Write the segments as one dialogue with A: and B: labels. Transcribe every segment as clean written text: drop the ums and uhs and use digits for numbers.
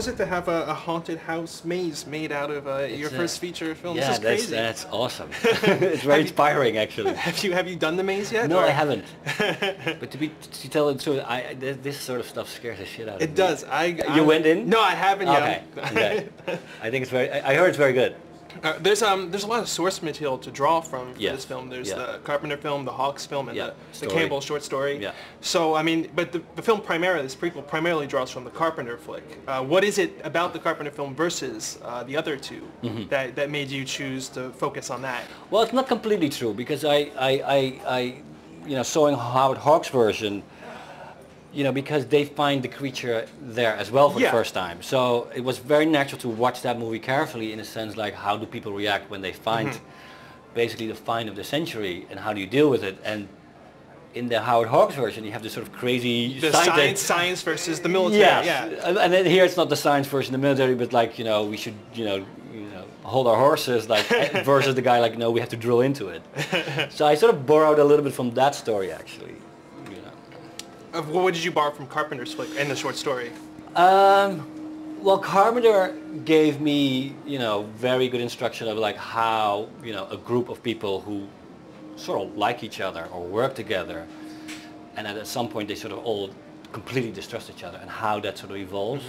A: was it to have a haunted house maze made out of your first feature film?
B: Yeah,
A: this is crazy.
B: that's awesome. It's very inspiring, actually.
A: Have you done the maze yet?
B: No,
A: or?
B: I haven't. But to tell the truth, this sort of stuff scares the shit out of me.
A: It does.
B: You went in?
A: No, I haven't yet.
B: Okay. I think it's very. I heard it's very good.
A: There's a lot of source material to draw from for this film. There's the Carpenter film, the Hawks film, and the Campbell short story. Yeah. So I mean, but the film primarily, this prequel primarily draws from the Carpenter flick. What is it about the Carpenter film versus the other two that made you choose to focus on that?
B: Well, it's not completely true because I saw in Howard Hawks' version, because they find the creature there as well for the first time. So it was very natural to watch that movie carefully in a sense like how do people react when they find basically the find of the century and how do you deal with it. And in the Howard Hawks version you have this sort of crazy
A: science versus the military.
B: Yes. And then here it's not the science versus the military, but like, we should, hold our horses like versus the guy like, no, we have to drill into it. So I sort of borrowed a little bit from that story actually.
A: What did you borrow from Carpenter's flick and the short story?
B: Well, Carpenter gave me, very good instruction of like how, a group of people who sort of like each other or work together, and at some point they sort of all completely distrust each other, and how that sort of evolves.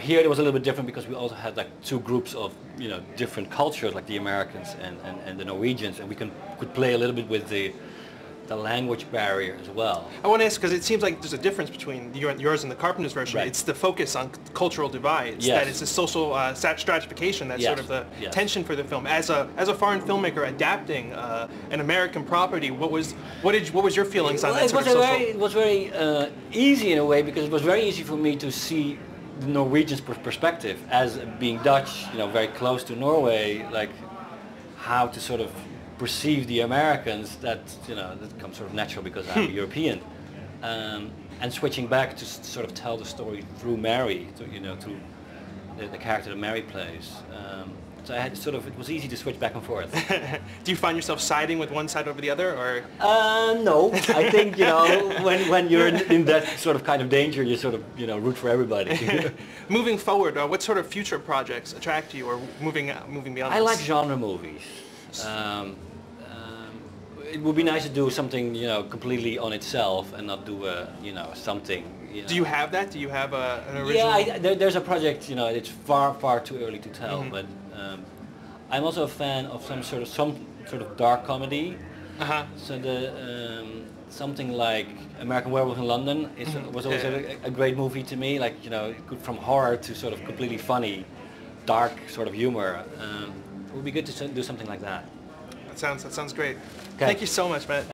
B: Here it was a little bit different because we also had like two groups of, different cultures, like the Americans and the Norwegians, and we could play a little bit with the language barrier as well.
A: I want to ask because it seems like there's a difference between yours and the Carpenter's version.
B: Right.
A: It's the focus on cultural divides.
B: Yes.
A: That it's the social stratification. That's sort of the tension for the film. As a foreign filmmaker adapting an American property, what was your feelings on that sort of social?
B: It was very easy in a way because it was very easy for me to see the Norwegian's perspective as being Dutch, very close to Norway, like how to sort of perceive the Americans, that comes sort of natural because I'm European, and switching back to sort of tell the story through Mary, to the character that Mary plays. So I had it was easy to switch back and forth.
A: Do you find yourself siding with one side over the other, or?
B: No, I think when you're in that sort of kind of danger, you sort of root for everybody.
A: Moving forward, what sort of future projects attract you, or moving beyond?
B: I like genre movies. It would be nice to do something, completely on itself and not do something.
A: Do you have that? Do you have an original?
B: Yeah, there's a project. It's far too early to tell. But I'm also a fan of some sort of dark comedy. So something like American Werewolf in London was always a great movie to me. Like from horror to sort of completely funny, dark sort of humor. It would be good to do something like that.
A: That sounds great.
B: Okay.
A: Thank you so much, Matt.